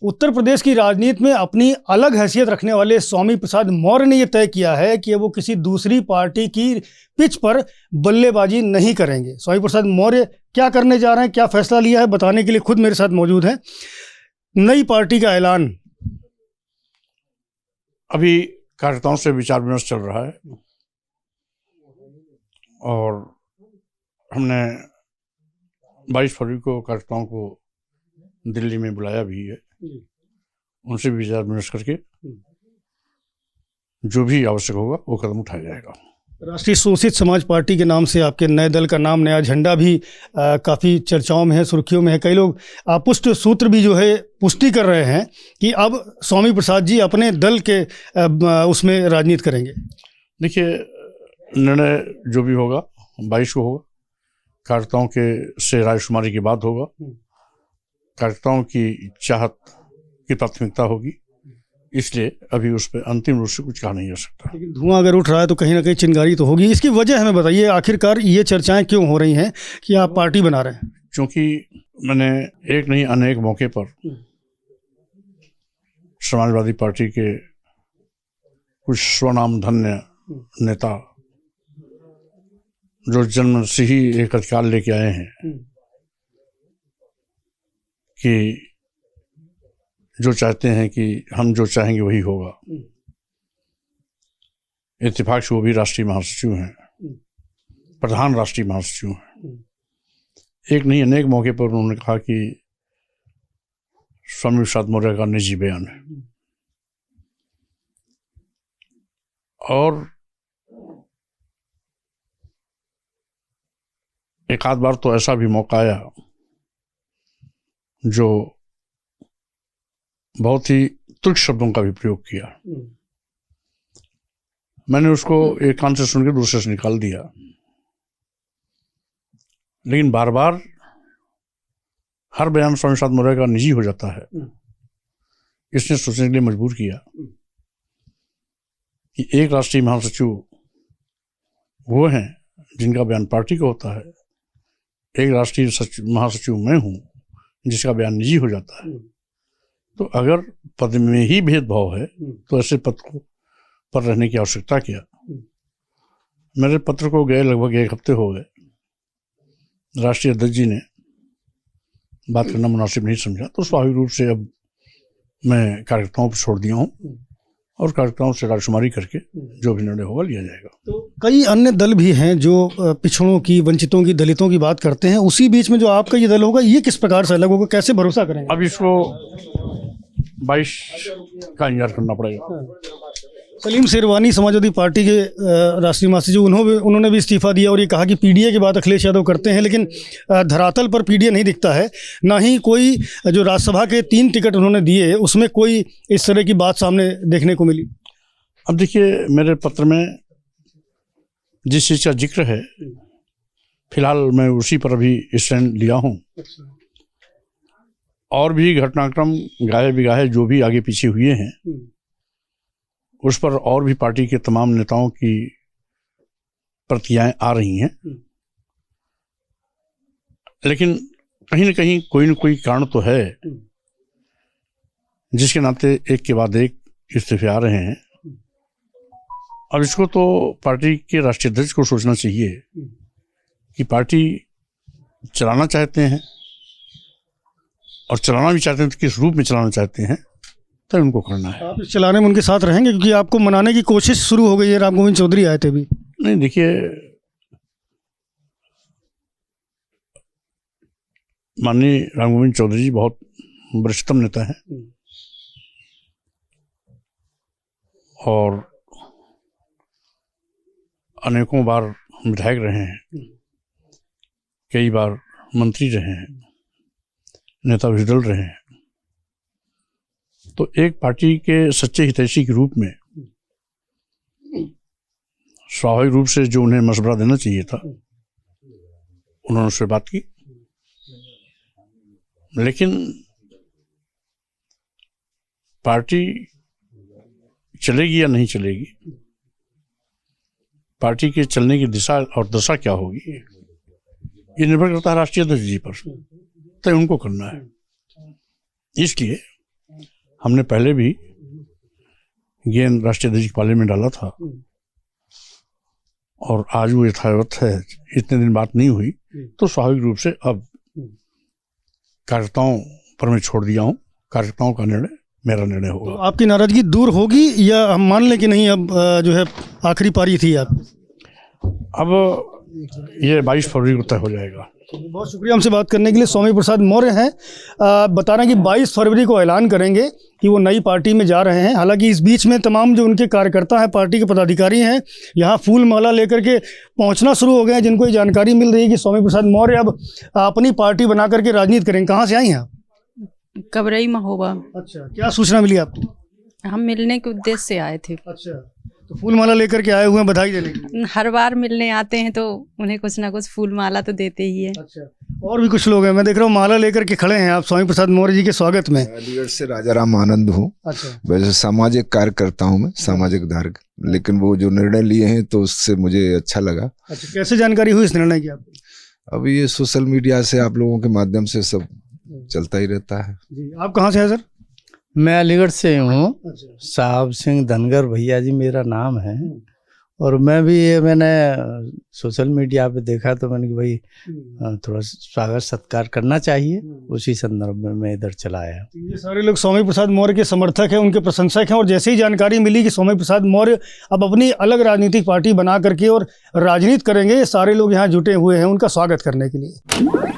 उत्तर प्रदेश की राजनीति में अपनी अलग हैसियत रखने वाले स्वामी प्रसाद मौर्य ने यह तय किया है कि वो किसी दूसरी पार्टी की पिच पर बल्लेबाजी नहीं करेंगे। स्वामी प्रसाद मौर्य क्या करने जा रहे हैं, क्या फैसला लिया है, बताने के लिए खुद मेरे साथ मौजूद हैं। नई पार्टी का ऐलान अभी कार्यकर्ताओं से विचार विमर्श चल रहा है और हमने 22 फरवरी को कार्यकर्ताओं को दिल्ली में बुलाया भी है। उनसे विचार विमर्श करके जो भी आवश्यक होगा वो कदम उठाया जाएगा। राष्ट्रीय शोषित समाज पार्टी के नाम से आपके नए दल का नाम, नया झंडा भी काफ़ी चर्चाओं में है, सुर्खियों में है। कई लोग पुष्ट सूत्र भी जो है पुष्टि कर रहे हैं कि अब स्वामी प्रसाद जी अपने दल के उसमें राजनीति करेंगे। देखिए, निर्णय जो भी होगा 22 को होगा। कार्यकर्ताओं के से रायशुमारी की बात होगा। कार्यकर्ताओं की चाहत की प्राथमिकता होगी, इसलिए अभी उस पर अंतिम रूप से कुछ कहा नहीं जा सकता। लेकिन धुआं अगर उठ रहा है तो कहीं ना कहीं चिंगारी तो होगी। इसकी वजह हमें बताइए, आखिरकार ये चर्चाएं क्यों हो रही हैं कि आप पार्टी बना रहे हैं? क्योंकि मैंने एक नहीं अनेक मौके पर समाजवादी पार्टी के कुछ स्वनाम धन्य नेता जो जन्म से ही एक अधिकार लेके आए हैं कि जो चाहते हैं कि हम जो चाहेंगे वही होगा। इत्तेफाक से वो भी राष्ट्रीय महासचिव हैं, प्रधान राष्ट्रीय महासचिव हैं। एक नहीं अनेक मौके पर उन्होंने कहा कि स्वामी प्रसाद मौर्य का निजी बयान है। और एक आध बार तो ऐसा भी मौका आया जो बहुत ही तुच्छ शब्दों का भी प्रयोग किया। मैंने उसको एक कान से सुन के दूसरे से निकाल दिया, लेकिन बार बार हर बयान स्वामी प्रसाद मौर्य का निजी हो जाता है। इसने सोचने के लिए मजबूर किया कि एक राष्ट्रीय महासचिव वो हैं जिनका बयान पार्टी का होता है, एक राष्ट्रीय महासचिव मैं हूं जिसका बयान निजी हो जाता है। तो अगर पद में ही भेदभाव है तो ऐसे पद को पर रहने की आवश्यकता क्या? मेरे पत्र को गए लगभग 1 हफ्ते हो गए। राष्ट्रीय अध्यक्ष जी ने बात करना मुनासिब नहीं समझा, तो स्वाभाविक रूप से अब मैं कार्यकर्ताओं पर छोड़ दिया हूँ और कार्यकर्ताओं से रायशुमारी करके जो भी निर्णय होगा लिया जाएगा। तो कई अन्य दल भी हैं जो पिछड़ों की, वंचितों की, दलितों की बात करते हैं। उसी बीच में जो आपका ये दल होगा, ये किस प्रकार से अलग होगा, कैसे भरोसा करेंगे? अब इसको 22 का इंतजार करना पड़ेगा। सलीम शेरवानी समाजवादी पार्टी के राष्ट्रीय महासचिव, उन्होंने भी इस्तीफा दिया और ये कहा कि पीडीए की बात अखिलेश यादव करते हैं, लेकिन धरातल पर पीडीए नहीं दिखता है। ना ही कोई जो राज्यसभा के 3 टिकट उन्होंने दिए उसमें कोई इस तरह की बात सामने देखने को मिली। अब देखिए, मेरे पत्र में जिस चीज़ का जिक्र है, फिलहाल मैं उसी पर अभी स्टैंड लिया हूँ। और भी घटनाक्रम गाहे बिगाहे जो भी आगे पीछे हुए हैं उस पर और भी पार्टी के तमाम नेताओं की प्रतिक्रियाएं आ रही हैं, लेकिन कहीं न कहीं कोई न कोई कारण तो है जिसके नाते एक के बाद एक इस्तीफे आ रहे हैं। अब इसको तो पार्टी के राष्ट्रीय अध्यक्ष को सोचना चाहिए कि पार्टी चलाना चाहते हैं और चलाना भी चाहते हैं तो किस रूप में चलाना चाहते हैं, तो उनको करना है। आप इस चलाने में उनके साथ रहेंगे? क्योंकि आपको मनाने की कोशिश शुरू हो गई है, राम गोविंद चौधरी आए थे भी। नहीं, देखिए, माननीय राम गोविंद चौधरी जी बहुत वरिष्ठतम नेता हैं और अनेकों बार विधायक रहे हैं, कई बार मंत्री रहे हैं, नेता विरोधी दल रहे हैं। तो एक पार्टी के सच्चे हितैषी के रूप में स्वाभाविक रूप से जो उन्हें मशवरा देना चाहिए था उन्होंने उससे बात की। लेकिन पार्टी चलेगी या नहीं चलेगी, पार्टी के चलने की दिशा और दशा क्या होगी, ये निर्भर करता है राष्ट्रीय अध्यक्ष जी पर, तय उनको करना है। इसलिए हमने पहले भी गेंद राष्ट्रीय अध्यक्ष की पाले में डाला था और आज वो यथावत है। इतने दिन बात नहीं हुई तो स्वाभाविक रूप से अब कार्यकर्ताओं पर मैं छोड़ दिया हूँ। कार्यकर्ताओं का निर्णय मेरा निर्णय होगा। तो आपकी नाराजगी दूर होगी या हम मान लें कि नहीं, अब जो है आखिरी पारी थी आप? अब ये 22 फरवरी को तय हो जाएगा। बहुत शुक्रिया हमसे बात करने के लिए। स्वामी प्रसाद मौर्य हैं, बता रहे हैं कि 22 फरवरी को ऐलान करेंगे कि वो नई पार्टी में जा रहे हैं। हालांकि इस बीच में तमाम जो उनके कार्यकर्ता हैं, पार्टी के पदाधिकारी हैं, यहाँ फूल माला लेकर के पहुँचना शुरू हो गए हैं, जिनको ये जानकारी मिल रही है कि स्वामी प्रसाद मौर्य अब अपनी पार्टी बना करके राजनीति करेंगे। कहाँ से आई हैं आप? कबरई महोबा। अच्छा, क्या सूचना मिली आपको? हम मिलने के उद्देश्य से आए थे। अच्छा, तो फूल माला लेकर के आए हुए हैं बधाई देने के लिए? हर बार मिलने आते हैं तो उन्हें कुछ ना कुछ फूल माला तो देते ही है। अच्छा, और भी कुछ लोग हैं, मैं देख रहा हूँ माला लेकर के खड़े हैं आप स्वामी प्रसाद मौर्य जी के स्वागत में। अलीगढ़ से राजाराम आनंद हूँ। अच्छा, वैसे सामाजिक कार्य करता हूँ मैं, सामाजिक धारक, लेकिन वो जो निर्णय लिए हैं तो उससे मुझे अच्छा लगा। अच्छा, कैसे जानकारी हुई इस निर्णय की आपको? अभी ये सोशल मीडिया से आप लोगों के माध्यम से सब चलता ही रहता है। जी, आप कहाँ से हैं सर? मैं अलीगढ़ से हूँ। अच्छा, साहब सिंह धनगर भैया जी मेरा नाम है। और मैं भी ये मैंने सोशल मीडिया पे देखा तो मैंने कि भाई थोड़ा स्वागत सत्कार करना चाहिए, उसी संदर्भ में मैं इधर चला आया। ये सारे लोग स्वामी प्रसाद मौर्य के समर्थक हैं, उनके प्रशंसक हैं। और जैसे ही जानकारी मिली कि स्वामी प्रसाद मौर्य अब अपनी अलग राजनीतिक पार्टी बना करके और राजनीति करेंगे, सारे लोग यहाँ जुटे हुए हैं उनका स्वागत करने के लिए।